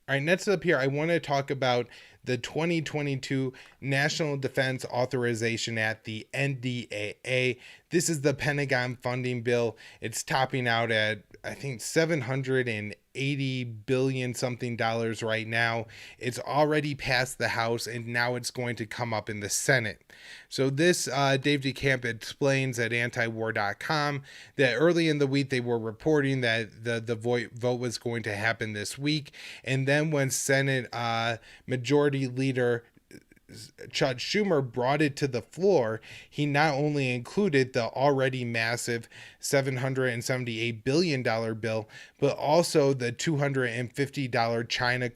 All right, next up here, I want to talk about the 2022 National Defense Authorization Act, the NDAA. This is the Pentagon funding bill. It's topping out at, I think, 780 billion something dollars right now. It's already passed the House, and now it's going to come up in the Senate. So this, Dave DeCamp explains at antiwar.com that early in the week they were reporting that the vote was going to happen this week. And then when Senate Majority Leader Chuck Schumer brought it to the floor, he not only included the already massive $778 billion bill, but also the $250 China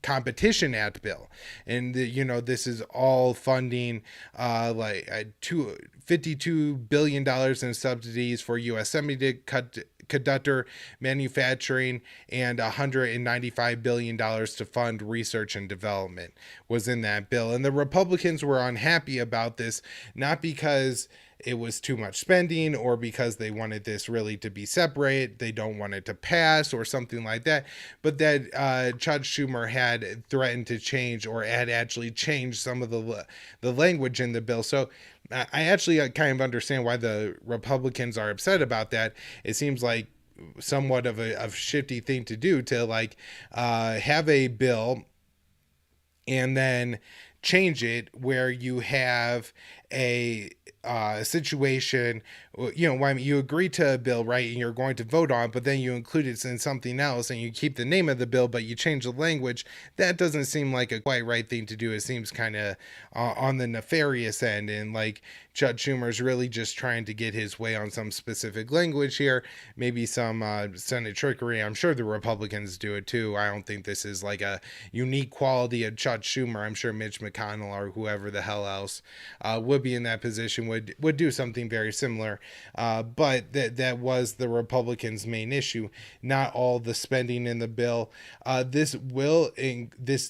Competition Act bill. And this is all funding $52 billion in subsidies for U.S. semiconductor manufacturing, and $195 billion to fund research and development was in that bill. And the Republicans were unhappy about this, not because it was too much spending or because they wanted this really to be separate, they don't want it to pass or something like that, but that Chuck Schumer had threatened to change or had actually changed some of the language in the bill. So I actually kind of understand why the Republicans are upset about that. It seems like somewhat of a shifty thing to do, to have a bill and then change it where you have a situation, you agree to a bill, right, and you're going to vote on, but then you include it in something else and you keep the name of the bill, but you change the language. That doesn't seem like a quite right thing to do. It seems kind of on the nefarious end, and like Chuck Schumer's really just trying to get his way on some specific language here, maybe some Senate trickery. I'm sure the Republicans do it too. I don't think this is like a unique quality of Chuck Schumer. I'm sure Mitch McConnell or whoever the hell else would be in that position would do something very similar. But that was the Republicans' main issue, not all the spending in the bill. This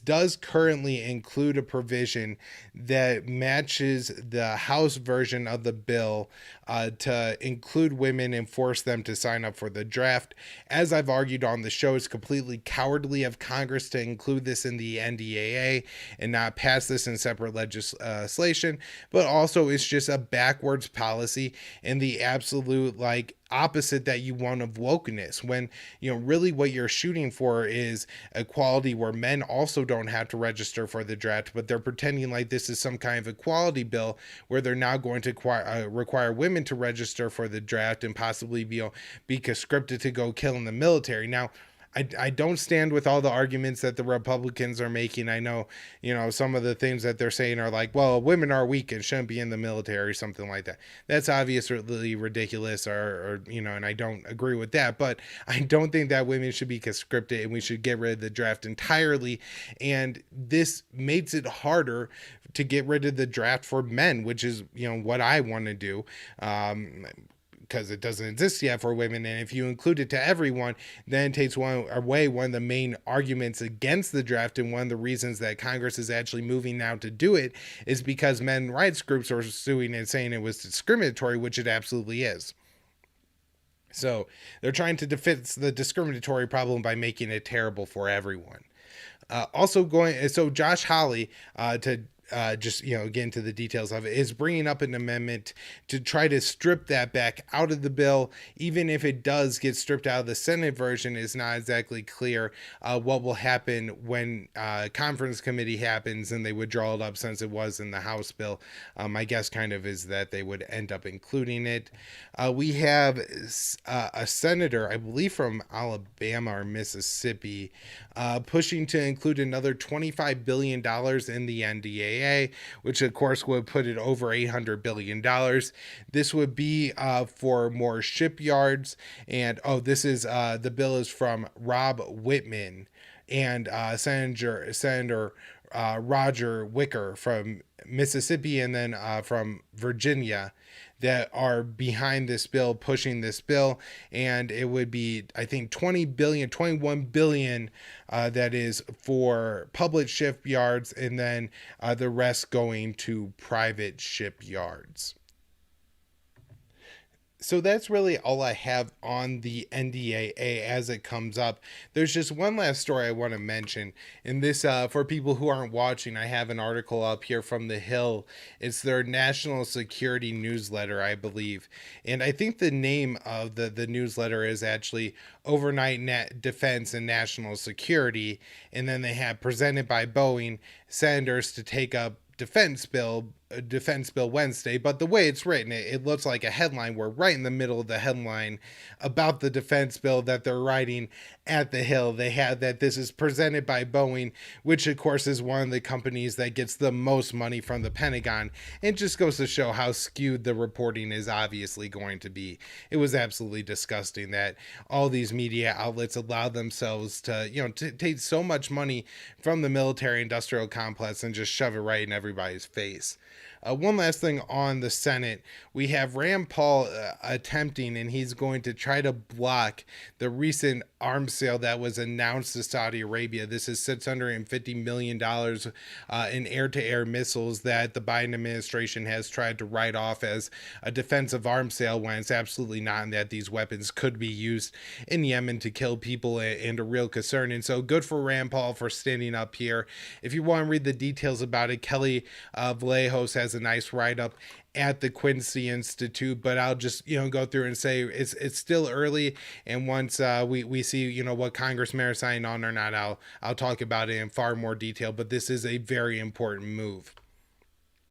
does currently include a provision that matches the House version of the bill to include women and force them to sign up for the draft. As I've argued on the show, it's completely cowardly of Congress to include this in the NDAA and not pass this in separate legislation, but also it's just a backwards policy and the absolute opposite that you want of wokeness, when really what you're shooting for is equality where men also don't have to register for the draft, but they're pretending like this is some kind of equality bill where they're now going to require women to register for the draft and possibly be conscripted to go kill in the military. Now, I don't stand with all the arguments that the Republicans are making. I know, some of the things that they're saying are like, well, women are weak and shouldn't be in the military or something like that. That's obviously ridiculous, or and I don't agree with that. But I don't think that women should be conscripted and we should get rid of the draft entirely. And this makes it harder to get rid of the draft for men, which is, what I want to do. Because it doesn't exist yet for women, and if you include it to everyone, then it takes away one of the main arguments against the draft, and one of the reasons that Congress is actually moving now to do it is because men rights groups are suing and saying it was discriminatory, which it absolutely is. So they're trying to fix the discriminatory problem by making it terrible for everyone. So Josh Hawley, to just get into the details of it, is bringing up an amendment to try to strip that back out of the bill. Even if it does get stripped out of the Senate version, it's not exactly clear what will happen when conference committee happens and they withdraw it up, since it was in the House bill. My guess kind of is that they would end up including it. We have a senator, I believe from Alabama or Mississippi, pushing to include another $25 billion in the NDAA, which of course would put it over $800 billion. This would be for more shipyards. And the bill is from Rob Whitman and Senator Roger Wicker from Mississippi, and then from Virginia, that are behind this bill, pushing this bill. And it would be, I think, 21 billion that is for public shipyards, and then the rest going to private shipyards. So that's really all I have on the NDAA as it comes up. There's just one last story I want to mention. And this, for people who aren't watching, I have an article up here from The Hill. It's their national security newsletter, I believe. And I think the name of the newsletter is actually Overnight Defense and National Security. And then they have presented by Boeing, senators to take up defense bill Wednesday, but the way it's written, it looks like a headline. We're right in the middle of the headline about the defense bill that they're writing at the Hill. They have that this is presented by Boeing, which of course is one of the companies that gets the most money from the Pentagon. It just goes to show how skewed the reporting is obviously going to be. It was absolutely disgusting that all these media outlets allow themselves to, to take so much money from the military industrial complex and just shove it right in everybody's face. One last thing on the Senate, we have Rand Paul attempting, and he's going to try to block the recent arms sale that was announced to Saudi Arabia. This is $650 million in air-to-air missiles that the Biden administration has tried to write off as a defensive arms sale when it's absolutely not, and that these weapons could be used in Yemen to kill people and a real concern. And so good for Rand Paul for standing up here. If you want to read the details about it, Kelly Vallejos has a nice write-up at the Quincy Institute, but I'll just go through and say it's still early, and once we see what congressmen are signing on or not, I'll talk about it in far more detail. But this is a very important move.